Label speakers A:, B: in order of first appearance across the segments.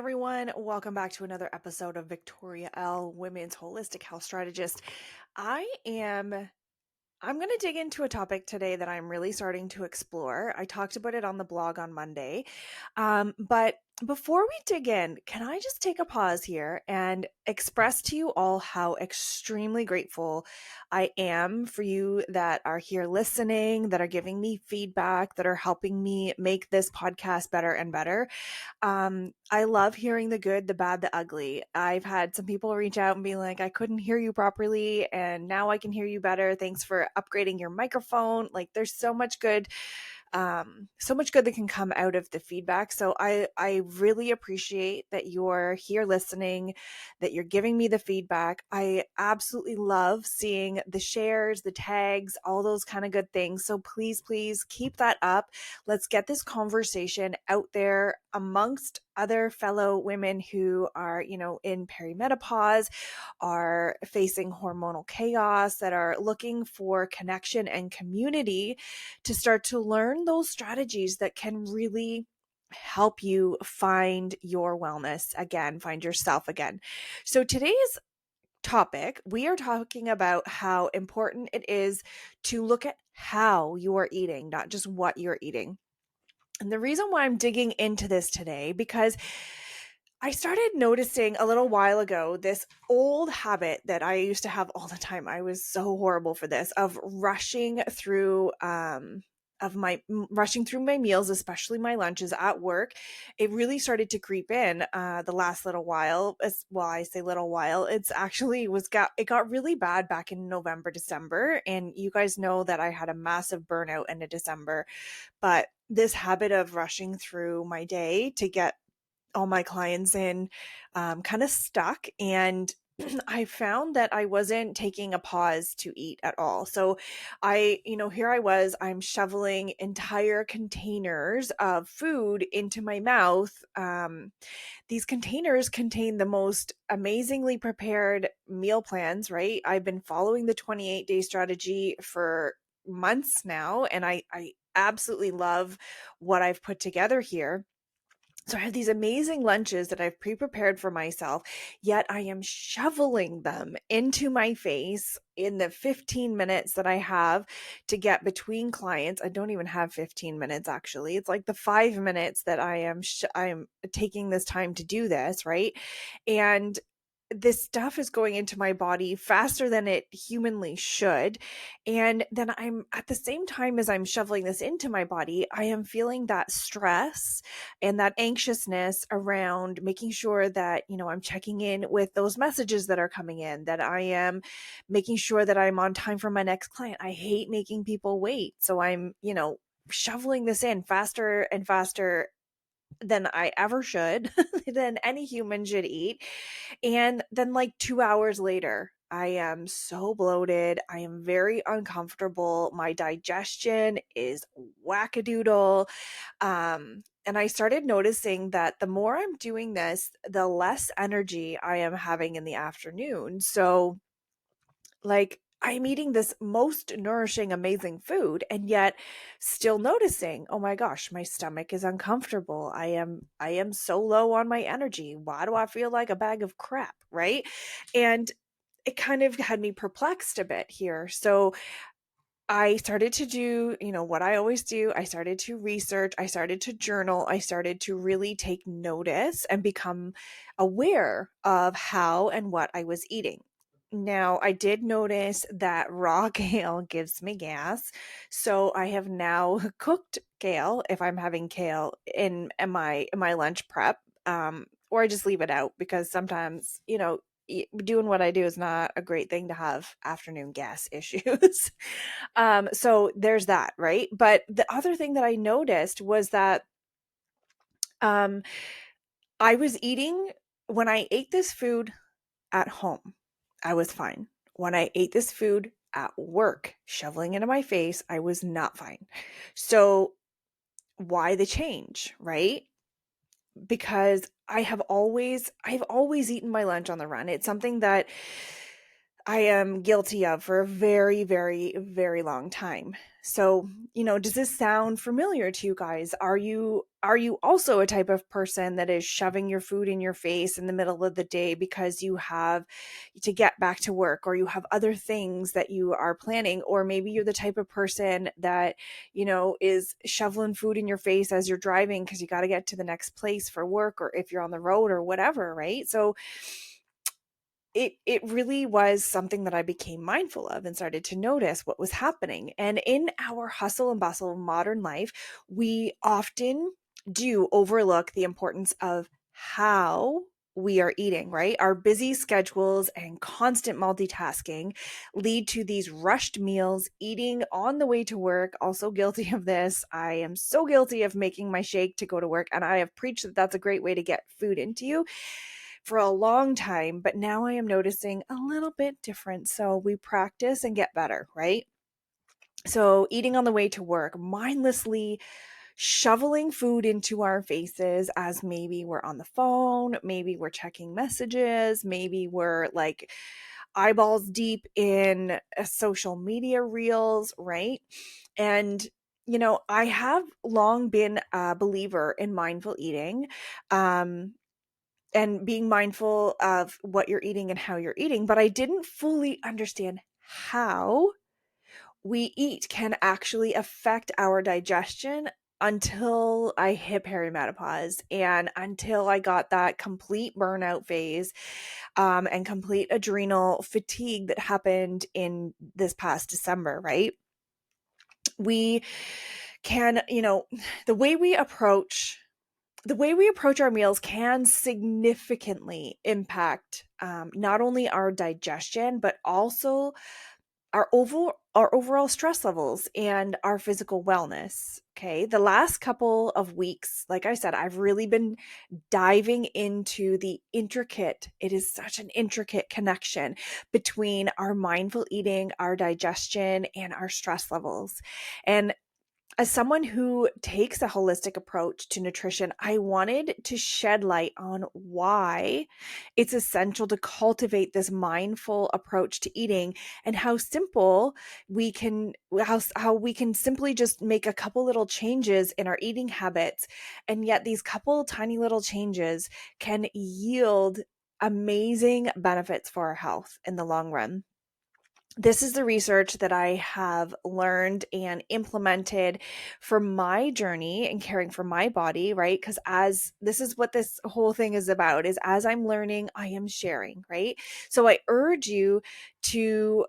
A: everyone. Welcome back to another episode of Victoria L, Women's Holistic Health Strategist. I am I'm going to dig into a topic today that I'm really starting to explore. I talked about it on the blog on Monday. But before we dig in, can I just take a pause here and express to you all how extremely grateful I am for you that are here listening, that are giving me feedback, that are helping me make this podcast better and better. I love hearing the good, the bad, the ugly. I've had some people reach out and be like, I couldn't hear you properly, and now I can hear you better. Thanks for upgrading your microphone. Like, there's so much good that can come out of the feedback. So I really appreciate that you're here listening, that you're giving me the feedback. I absolutely love seeing the shares, the tags, all those kind of good things. So please keep that up. Let's get this conversation out there amongst other fellow women who are, in perimenopause, are facing hormonal chaos, that are looking for connection and community to start to learn those strategies that can really help you find your wellness again, find yourself again. So today's topic, we are talking about how important it is to look at how you are eating, not just what you're eating. And the reason why I'm digging into this today, because I started noticing a little while ago this old habit that I used to have all the time. I was so horrible for this, of rushing through my meals, especially my lunches at work. It really started to creep in the last little while. Well, I say little while. It got really bad back in November, December, and you guys know that I had a massive burnout in December. But this habit of rushing through my day to get all my clients in kind of stuck, and I found that I wasn't taking a pause to eat at all. So here I'm shoveling entire containers of food into my mouth. These containers contain the most amazingly prepared meal plans, right? I've been following the 28-day strategy for months now, and I absolutely love what I've put together here. So I have these amazing lunches that I've pre-prepared for myself, yet I am shoveling them into my face in the 15 minutes that I have to get between clients. I don't even have 15 minutes, actually. It's like the 5 minutes that I'm taking this time to do this, right? And this stuff is going into my body faster than it humanly should. And then I'm, at the same time as I'm shoveling this into my body, I am feeling that stress and that anxiousness around making sure that, I'm checking in with those messages that are coming in, that I am making sure that I'm on time for my next client. I hate making people wait. So I'm, shoveling this in faster and faster than I ever should, than any human should eat. And then, like 2 hours later, I am so bloated. I am very uncomfortable. My digestion is wackadoodle. And I started noticing that the more I'm doing this, the less energy I am having in the afternoon. So, like, I'm eating this most nourishing, amazing food, and yet still noticing, oh my gosh, my stomach is uncomfortable. I am so low on my energy. Why do I feel like a bag of crap, right? And it kind of had me perplexed a bit here. So I started to do, what I always do. I started to research, I started to journal, I started to really take notice and become aware of how and what I was eating. Now, I did notice that raw kale gives me gas. So I have now cooked kale if I'm having kale in my lunch prep. Or I just leave it out because sometimes, doing what I do is not a great thing to have afternoon gas issues. So there's that, right? But the other thing that I noticed was that um, I was eating, when I ate this food at home, I was fine. When I ate this food at work, shoveling it in my face, I was not fine. So why the change, right? Because I've always eaten my lunch on the run. It's something that I am guilty of for a very, very, very long time. So, does this sound familiar to you guys? are you also a type of person that is shoving your food in your face in the middle of the day because you have to get back to work, or you have other things that you are planning? Or maybe you're the type of person that, is shoveling food in your face as you're driving because you got to get to the next place for work, or if you're on the road or whatever, right? So it really was something that I became mindful of and started to notice what was happening. And in our hustle and bustle of modern life, we often do overlook the importance of how we are eating, right? Our busy schedules and constant multitasking lead to these rushed meals, eating on the way to work. Also guilty of this. I am so guilty of making my shake to go to work, and I have preached that that's a great way to get food into you for a long time, but now I am noticing a little bit different. So we practice and get better, right? So eating on the way to work, mindlessly shoveling food into our faces as maybe we're on the phone, maybe we're checking messages, maybe we're like eyeballs deep in social media reels, right? And I have long been a believer in mindful eating. And being mindful of what you're eating and how you're eating, but I didn't fully understand how we eat can actually affect our digestion until I hit perimenopause, and until I got that complete burnout phase, and complete adrenal fatigue that happened in this past December, right? We can, the way we approach our meals can significantly impact, not only our digestion, but also our overall stress levels and our physical wellness. Okay. The last couple of weeks, like I said, I've really been diving into it is such an intricate connection between our mindful eating, our digestion, and our stress levels. And as someone who takes a holistic approach to nutrition, I wanted to shed light on why it's essential to cultivate this mindful approach to eating, and how we can simply just make a couple little changes in our eating habits, and yet these couple tiny little changes can yield amazing benefits for our health in the long run. This is the research that I have learned and implemented for my journey in caring for my body, right? Because as this is what this whole thing is about, is as I'm learning, I am sharing, right? So I urge you to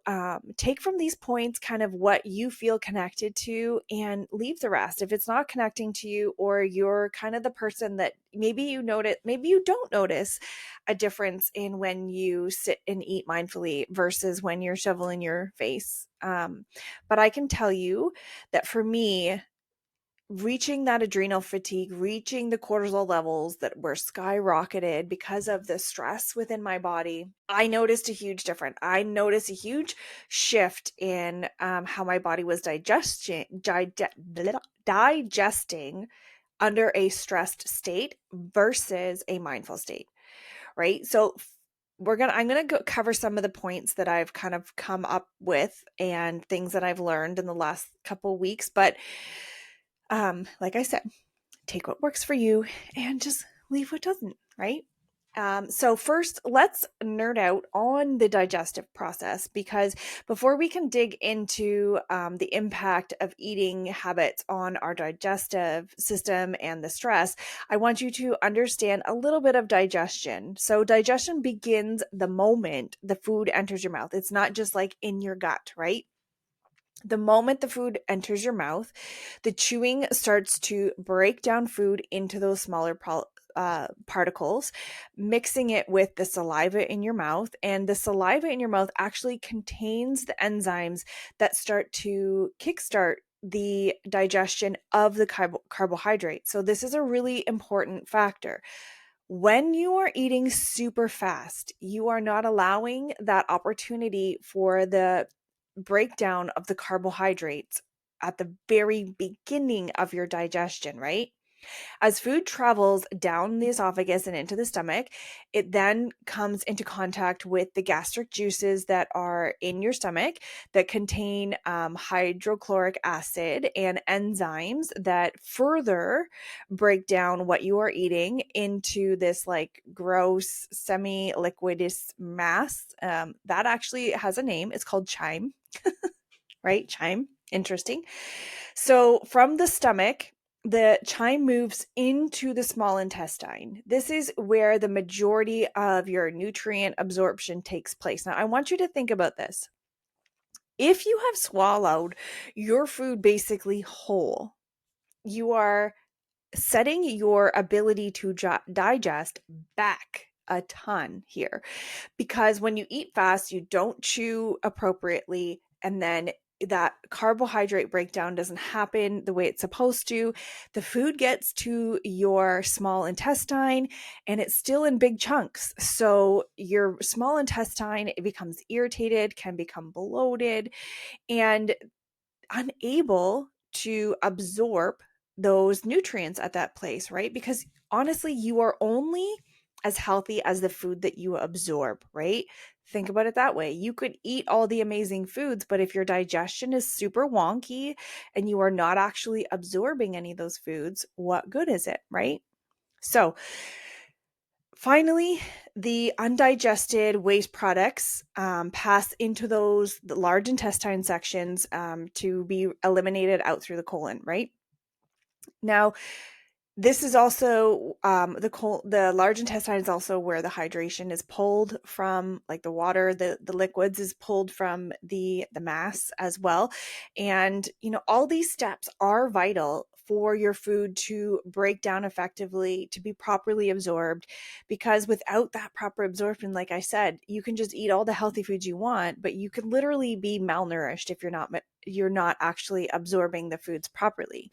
A: take from these points kind of what you feel connected to, and leave the rest. If it's not connecting to you, or you're kind of the person that maybe you notice, maybe you don't notice a difference in when you sit and eat mindfully versus when you're shoveling your face. But I can tell you that for me, reaching that adrenal fatigue, reaching the cortisol levels that were skyrocketed because of the stress within my body, I noticed a huge difference. I noticed a huge shift in how my body was digesting under a stressed state versus a mindful state, right? So I'm going to cover some of the points that I've kind of come up with and things that I've learned in the last couple weeks. But like I said, take what works for you and just leave what doesn't, right? So first, let's nerd out on the digestive process, because before we can dig into the impact of eating habits on our digestive system and the stress, I want you to understand a little bit of digestion. So digestion begins the moment the food enters your mouth. It's not just like in your gut, right? The moment the food enters your mouth, the chewing starts to break down food into those smaller particles, mixing it with the saliva in your mouth. And the saliva in your mouth actually contains the enzymes that start to kickstart the digestion of the carbohydrate. So this is a really important factor. When you are eating super fast, you are not allowing that opportunity for the breakdown of the carbohydrates at the very beginning of your digestion, right? As food travels down the esophagus and into the stomach, it then comes into contact with the gastric juices that are in your stomach that contain hydrochloric acid and enzymes that further break down what you are eating into this like gross semi-liquidous mass. That actually has a name. It's called chyme, right? Chyme. Interesting. So from the stomach, the chyme moves into the small intestine. This is where the majority of your nutrient absorption takes place. Now, I want you to think about this. If you have swallowed your food basically whole, you are setting your ability to digest back a ton here, because when you eat fast, you don't chew appropriately, and then that carbohydrate breakdown doesn't happen the way it's supposed to. The food gets to your small intestine and it's still in big chunks. So your small intestine, it becomes irritated, can become bloated, and unable to absorb those nutrients at that place, right? Because honestly, you are only as healthy as the food that you absorb, right? Think about it that way. You could eat all the amazing foods, but if your digestion is super wonky and you are not actually absorbing any of those foods, what good is it, right? So, finally, the undigested waste products pass into the large intestine sections to be eliminated out through the colon, right? Now, this is also the large intestine is also where the hydration is pulled from, like the water, the liquids is pulled from the mass as well. And all these steps are vital for your food to break down effectively, to be properly absorbed, because without that proper absorption, like I said, you can just eat all the healthy foods you want, but you could literally be malnourished if you're not actually absorbing the foods properly.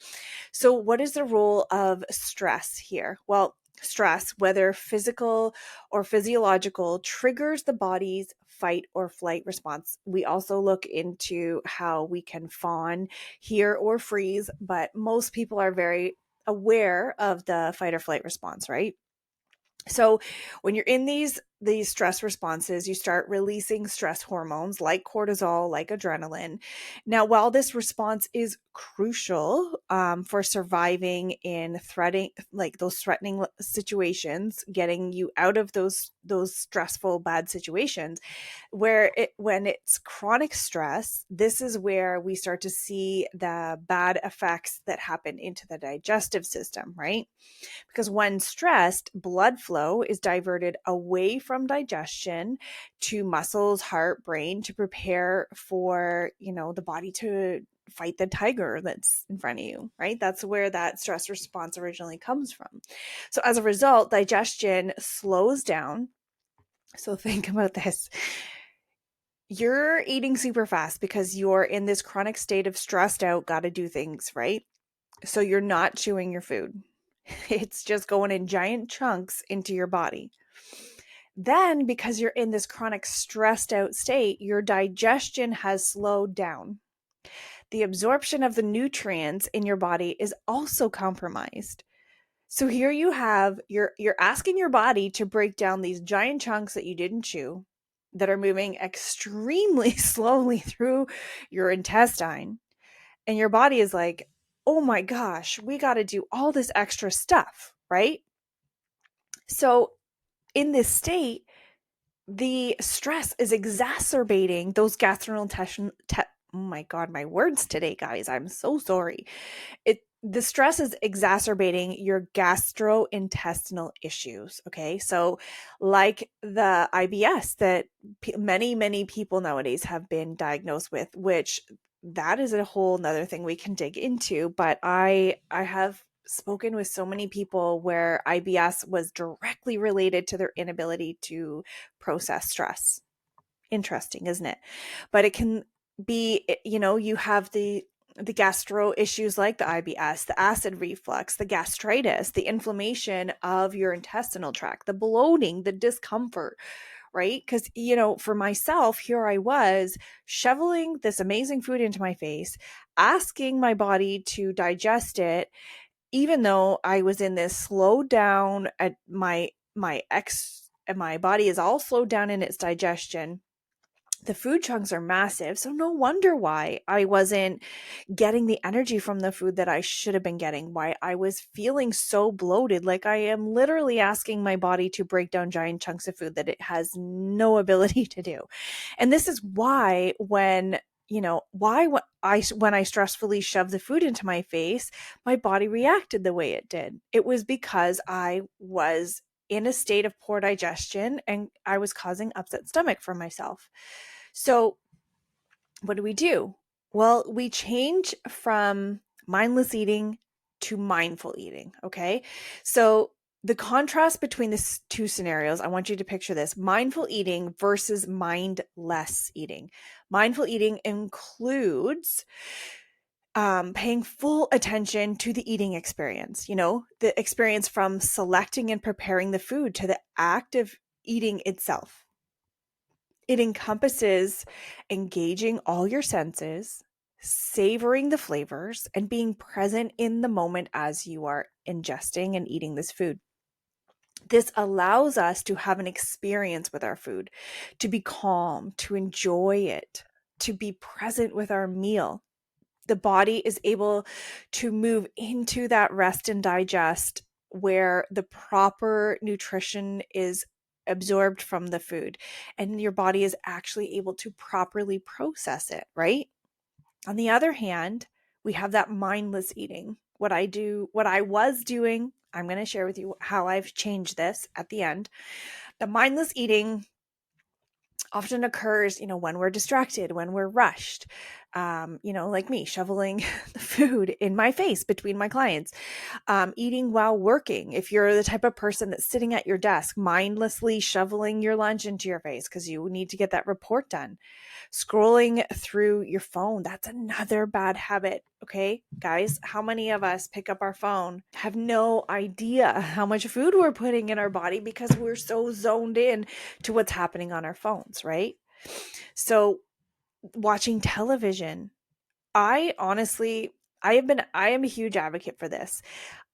A: So, what is the role of stress here? Well, stress, whether physical or physiological, triggers the body's fight or flight response. We also look into how we can fawn here or freeze, but most people are very aware of the fight or flight response, right? So when you're in these stress responses, you start releasing stress hormones like cortisol, like adrenaline. Now, while this response is crucial for surviving in threatening situations, getting you out of those stressful bad situations, when it's chronic stress, this is where we start to see the bad effects that happen into the digestive system, right? Because when stressed, blood flow is diverted away from digestion to muscles, heart, brain to prepare for, the body to fight the tiger that's in front of you, right? That's where that stress response originally comes from. So as a result, digestion slows down. So think about this. You're eating super fast because you're in this chronic state of stressed out, got to do things, right? So you're not chewing your food. It's just going in giant chunks into your body. Then, because you're in this chronic stressed out state, your digestion has slowed down. The absorption of the nutrients in your body is also compromised. So here you have you're asking your body to break down these giant chunks that you didn't chew that are moving extremely slowly through your intestine. And your body is like, "Oh my gosh, we got to do all this extra stuff," right? So, in this state, the stress is exacerbating those gastrointestinal. Oh my God, my words today, guys. I'm so sorry. The stress is exacerbating your gastrointestinal issues. Okay, so like the IBS that many people nowadays have been diagnosed with, which that is a whole nother thing we can dig into. But I have spoken with so many people where IBS was directly related to their inability to process stress. Interesting, isn't it? But it can be, you have the gastro issues like the IBS, the acid reflux, the gastritis, the inflammation of your intestinal tract, the bloating, the discomfort, right? Because, for myself, here I was shoveling this amazing food into my face, asking my body to digest it, even though I was in this slowed down at my body is all slowed down in its digestion. The food chunks are massive, so no wonder why I wasn't getting the energy from the food that I should have been getting, why I was feeling so bloated. Like I am literally asking my body to break down giant chunks of food that it has no ability to do. And this is why when I stressfully shoved the food into my face, my body reacted the way it did. It was because I was in a state of poor digestion and I was causing upset stomach for myself. So what do? Well, we change from mindless eating to mindful eating. Okay. So the contrast between the two scenarios, I want you to picture this: mindful eating versus mindless eating. Mindful eating includes paying full attention to the eating experience, the experience from selecting and preparing the food to the act of eating itself. It encompasses engaging all your senses, savoring the flavors, and being present in the moment as you are ingesting and eating this food. This allows us to have an experience with our food, to be calm, to enjoy it, to be present with our meal. The body is able to move into that rest and digest where the proper nutrition is absorbed from the food and your body is actually able to properly process it, right? On the other hand, we have that mindless eating. What I was doing, I'm going to share with you how I've changed this at the end. The mindless eating often occurs, when we're distracted, when we're rushed, like me shoveling the food in my face between my clients, eating while working. If you're the type of person that's sitting at your desk, mindlessly shoveling your lunch into your face because you need to get that report done, scrolling through your phone. That's another bad habit. Okay, guys, how many of us pick up our phone, have no idea how much food we're putting in our body because we're so zoned in to what's happening on our phones, right? So watching television, I honestly, I am a huge advocate for this.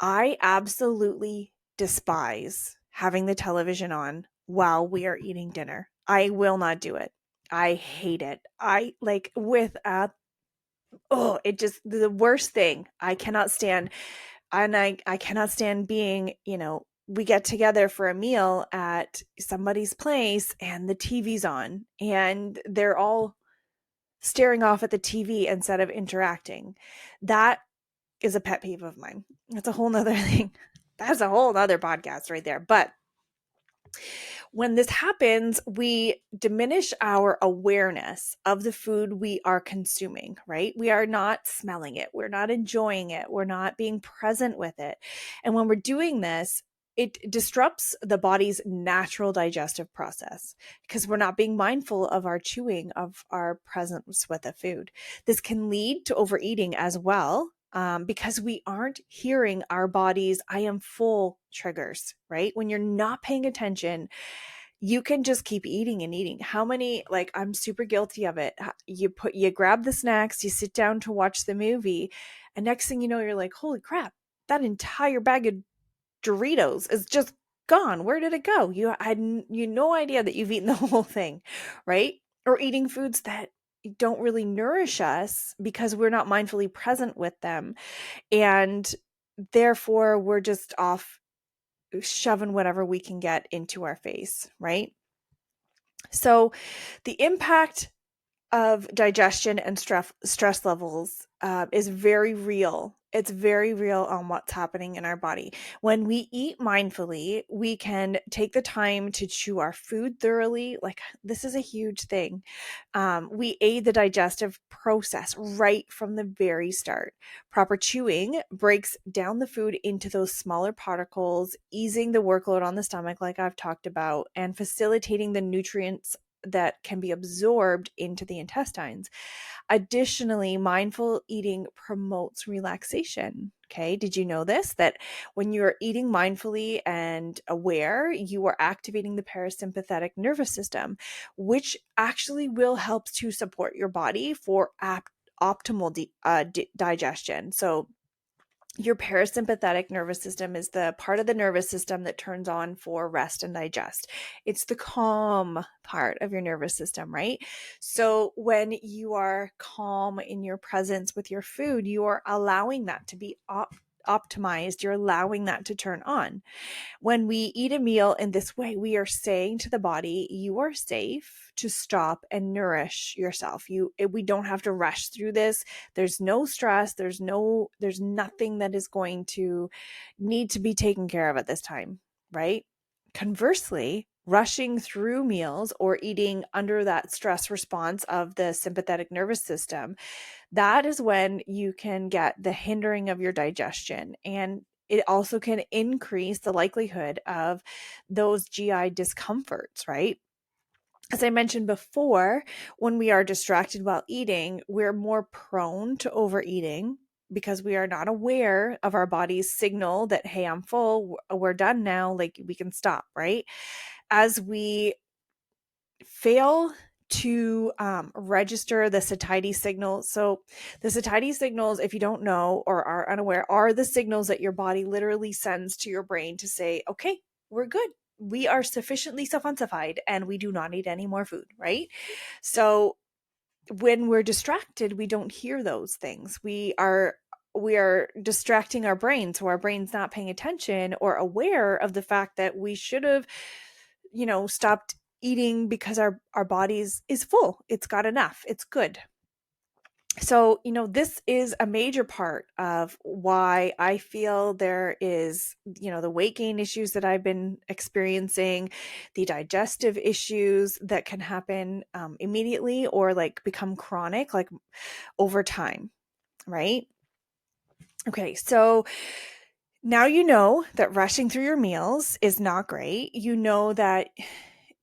A: I absolutely despise having the television on while we are eating dinner. I will not do it. I hate it. I like with it just the worst thing. I cannot stand, and I cannot stand being, we get together for a meal at somebody's place and the TV's on and they're all staring off at the TV instead of interacting. That is a pet peeve of mine. That's a whole nother thing. That's a whole other podcast right there. But when this happens, we diminish our awareness of the food we are consuming, right? We are not smelling it. We're not enjoying it. We're not being present with it. And when we're doing this, it disrupts the body's natural digestive process because we're not being mindful of our chewing, of our presence with the food. This can lead to overeating as well, because we aren't hearing our body's "I am full" triggers, right? When you're not paying attention, you can just keep eating and eating. How many, like, I'm super guilty of it. You grab the snacks, you sit down to watch the movie, and next thing you know, you're like, holy crap, that entire bag of Doritos is just gone. Where did it go? You had no idea that you've eaten the whole thing, right? Or eating foods that don't really nourish us because we're not mindfully present with them. And therefore, we're just off shoving whatever we can get into our face, right? So the impact of digestion and stress levels is very real. It's very real on what's happening in our body. When we eat mindfully, we can take the time to chew our food thoroughly. Like, this is a huge thing. We aid the digestive process right from the very start. Proper chewing breaks down the food into those smaller particles, easing the workload on the stomach, like I've talked about, and facilitating the nutrients that can be absorbed into the intestines. Additionally, mindful eating promotes relaxation. Okay, did you know this? That when you're eating mindfully and aware, you are activating the parasympathetic nervous system, which actually will help to support your body for optimal digestion. So Your parasympathetic nervous system is the part of the nervous system that turns on for rest and digest. It's the calm part of your nervous system, right? So when you are calm in your presence with your food, you are allowing that to be optimized. You're allowing that to turn on. When we eat a meal in this way, we are saying to the body, you are safe to stop and nourish yourself. We don't have to rush through this. There's no stress. There's nothing that is going to need to be taken care of at this time, right? Conversely, rushing through meals or eating under that stress response of the sympathetic nervous system, that is when you can get the hindering of your digestion. And it also can increase the likelihood of those GI discomforts, right? As I mentioned before, when we are distracted while eating, we're more prone to overeating because we are not aware of our body's signal that, hey, I'm full, we're done now, like we can stop, right? As we fail to register the satiety signal. So the satiety signals, if you don't know or are unaware, are the signals that your body literally sends to your brain to say, okay, we're good. We are sufficiently self-unsified and we do not need any more food, right? So when we're distracted, we don't hear those things. We are distracting our brain, so our brain's not paying attention or aware of the fact that we should have, stopped eating because our bodies is full. It's got enough. It's good. So, this is a major part of why I feel there is, the weight gain issues that I've been experiencing, the digestive issues that can happen immediately or like become chronic, like over time, right? Okay, so now you know that rushing through your meals is not great. You know that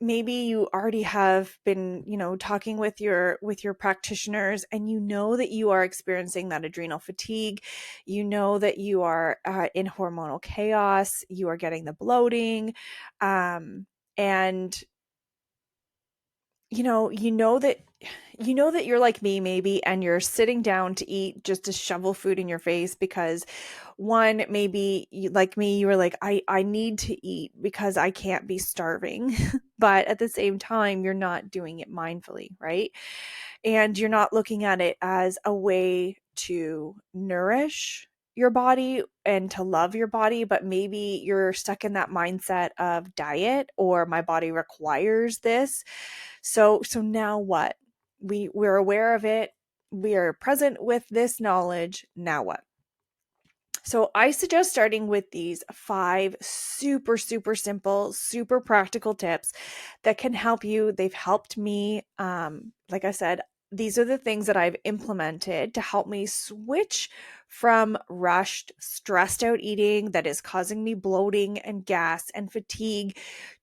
A: maybe you already have been, talking with your practitioners, and you know that you are experiencing that adrenal fatigue. You know that you are in hormonal chaos. You are getting the bloating, and you know that you're like me maybe, and you're sitting down to eat just to shovel food in your face because one, maybe you, like me, you were like, I need to eat because I can't be starving. But at the same time, you're not doing it mindfully, right? And you're not looking at it as a way to nourish your body and to love your body, but maybe you're stuck in that mindset of diet or my body requires this. So now what? We're aware of it. We are present with this knowledge. Now what? So I suggest starting with these 5 super, super simple, super practical tips that can help you. They've helped me. Like I said, these are the things that I've implemented to help me switch from rushed, stressed out eating that is causing me bloating and gas and fatigue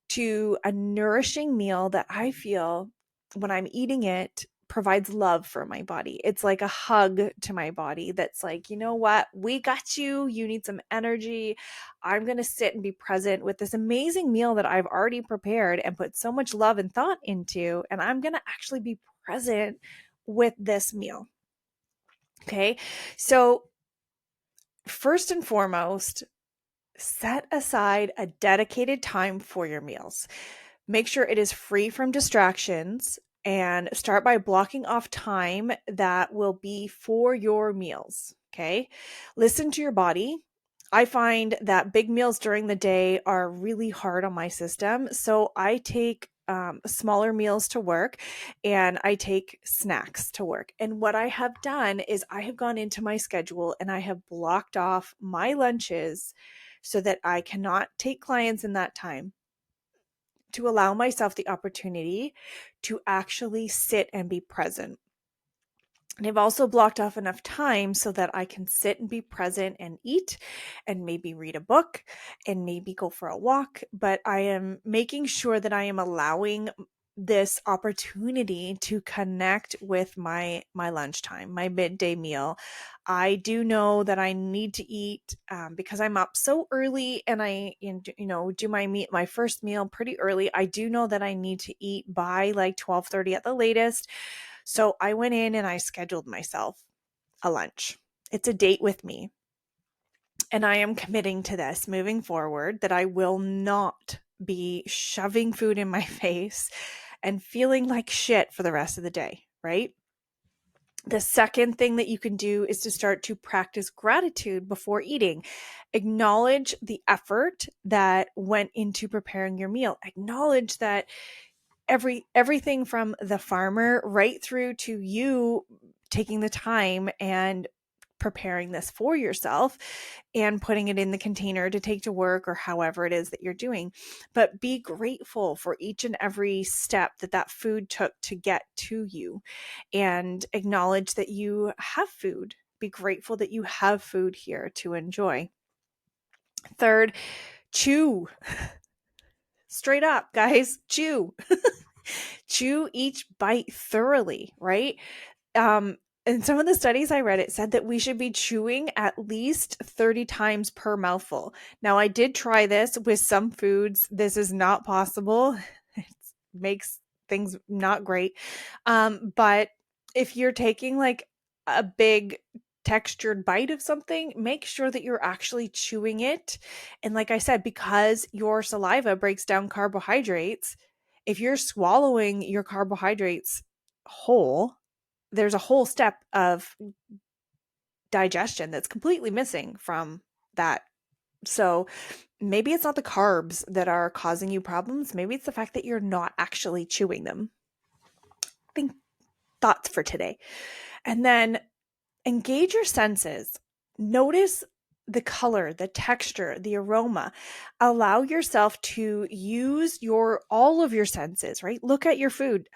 A: to a nourishing meal that I feel when I'm eating it provides love for my body. It's like a hug to my body that's like, you know what? We got you. You need some energy. I'm going to sit and be present with this amazing meal that I've already prepared and put so much love and thought into. And I'm going to actually be present with this meal. Okay. So, first and foremost, set aside a dedicated time for your meals. Make sure it is free from distractions and start by blocking off time that will be for your meals. Okay. Listen to your body. I find that big meals during the day are really hard on my system. So I take smaller meals to work and I take snacks to work. And what I have done is I have gone into my schedule and I have blocked off my lunches so that I cannot take clients in that time, to allow myself the opportunity to actually sit and be present. And I've also blocked off enough time so that I can sit and be present and eat and maybe read a book and maybe go for a walk. But I am making sure that I am allowing this opportunity to connect with my lunchtime, my midday meal. I do know that I need to eat because I'm up so early and do my first meal pretty early. I do know that I need to eat by like 12:30 at the latest. So I went in and I scheduled myself a lunch. It's a date with me. And I am committing to this moving forward, that I will not be shoving food in my face and feeling like shit for the rest of the day, right? The second thing that you can do is to start to practice gratitude before eating. Acknowledge the effort that went into preparing your meal. Acknowledge that everything from the farmer right through to you taking the time and preparing this for yourself and putting it in the container to take to work, or however it is that you're doing. But be grateful for each and every step that that food took to get to you, and acknowledge that you have food. Be grateful that you have food here to enjoy. Third, chew. Straight up, guys, chew. Chew each bite thoroughly, right? In some of the studies I read, it said that we should be chewing at least 30 times per mouthful. Now, I did try this with some foods. This is not possible. It makes things not great. But if you're taking like a big textured bite of something, make sure that you're actually chewing it. And like I said, because your saliva breaks down carbohydrates, if you're swallowing your carbohydrates whole, there's a whole step of digestion that's completely missing from that. So maybe it's not the carbs that are causing you problems. Maybe it's the fact that you're not actually chewing them. Think thoughts for today. And then engage your senses. Notice the color, the texture, the aroma. Allow yourself to use all of your senses, right? Look at your food.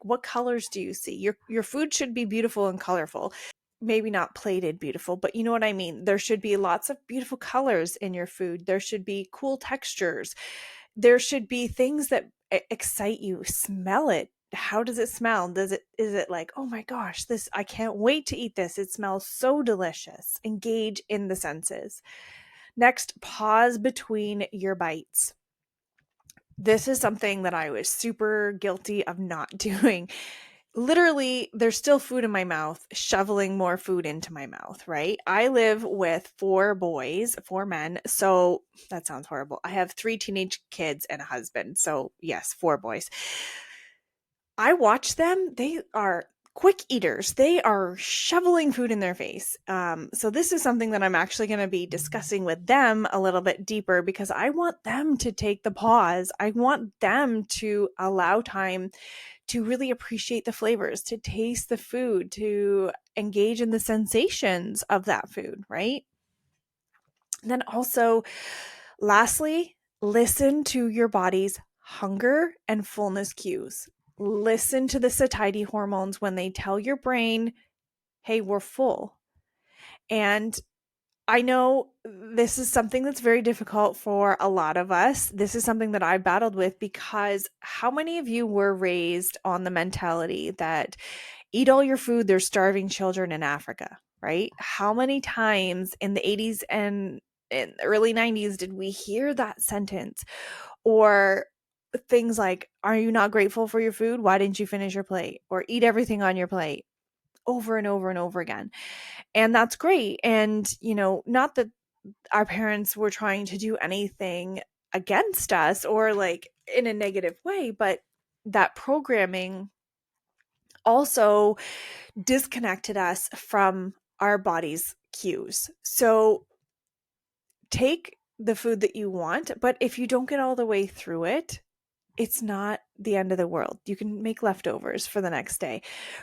A: What colors do you see? Your food should be beautiful and colorful. Maybe not plated beautiful, but you know what I mean? There should be lots of beautiful colors in your food. There should be cool textures. There should be things that excite you. Smell it. How does it smell? Is it like, oh my gosh, I can't wait to eat this. It smells so delicious. Engage in the senses. Next, pause between your bites. This is something that I was super guilty of not doing. Literally, there's still food in my mouth, shoveling more food into my mouth, right? I live with 4 men. So that sounds horrible. I have 3 teenage kids and a husband. So yes, 4 boys. I watch them. They are quick eaters. They are shoveling food in their face. So this is something that I'm actually going to be discussing with them a little bit deeper, because I want them to take the pause. I want them to allow time to really appreciate the flavors, to taste the food, to engage in the sensations of that food, right? And then also, lastly, listen to your body's hunger and fullness cues. Listen to the satiety hormones when they tell your brain, hey, we're full. And I know this is something that's very difficult for a lot of us. This is something that I battled with, because how many of you were raised on the mentality that eat all your food, there's starving children in Africa, right? How many times in the 80s and in the early 90s did we hear that sentence? Or things like, are you not grateful for your food? Why didn't you finish your plate? Or eat everything on your plate, over and over and over again. And that's great. And, not that our parents were trying to do anything against us or like in a negative way, but that programming also disconnected us from our body's cues. So take the food that you want, but if you don't get all the way through it, it's not the end of the world. You can make leftovers for the next day,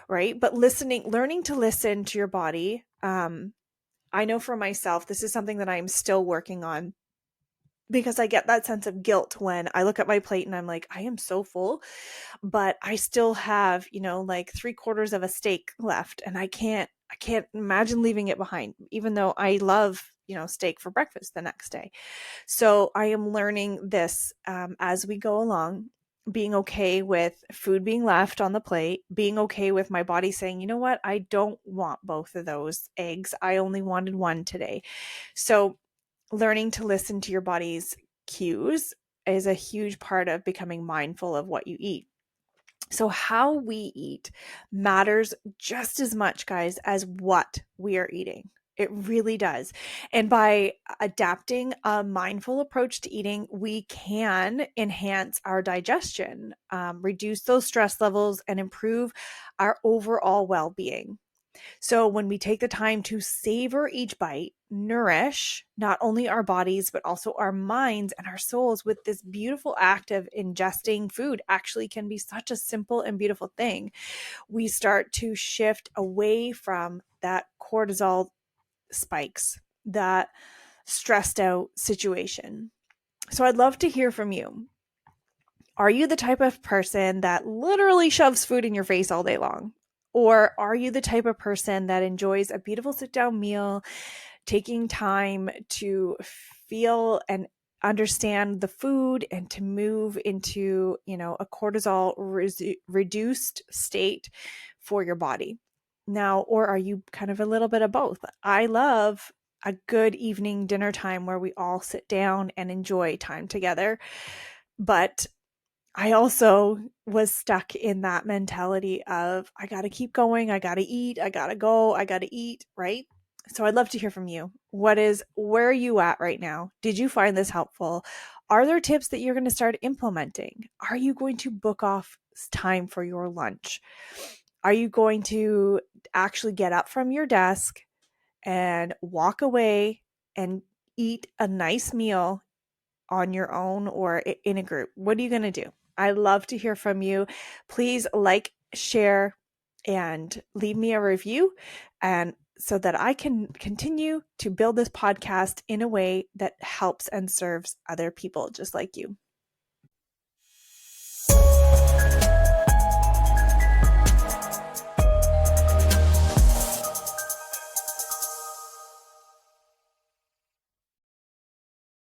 A: right? But learning to listen to your body. I know for myself, this is something that I'm still working on, because I get that sense of guilt when I look at my plate and I'm like, I am so full, but I still have, like 3/4 of a steak left, and I can't imagine leaving it behind, even though I love, steak for breakfast the next day. So I am learning this as we go along, being okay with food being left on the plate, being okay with my body saying, you know what, I don't want both of those eggs. I only wanted one today. So learning to listen to your body's cues is a huge part of becoming mindful of what you eat. So how we eat matters just as much, guys, as what we are eating. It really does. And by adapting a mindful approach to eating, we can enhance our digestion, reduce those stress levels, and improve our overall well being. So, when we take the time to savor each bite, nourish not only our bodies, but also our minds and our souls with this beautiful act of ingesting food, actually can be such a simple and beautiful thing. We start to shift away from that cortisol spikes, that stressed out situation. So I'd love to hear from you. Are you the type of person that literally shoves food in your face all day long? Or are you the type of person that enjoys a beautiful sit down meal, taking time to feel and understand the food and to move into, a cortisol reduced state for your body? Now, or are you kind of a little bit of both? I love a good evening dinner time where we all sit down and enjoy time together. But I also was stuck in that mentality of, I got to keep going. I got to eat. I got to go. I got to eat. Right. So I'd love to hear from you. Where are you at right now? Did you find this helpful? Are there tips that you're going to start implementing? Are you going to book off time for your lunch? Are you going to actually get up from your desk and walk away and eat a nice meal on your own or in a group? What are you going to do? I love to hear from you. Please share, and leave me a review, and so that I can continue to build this podcast in a way that helps and serves other people just like you.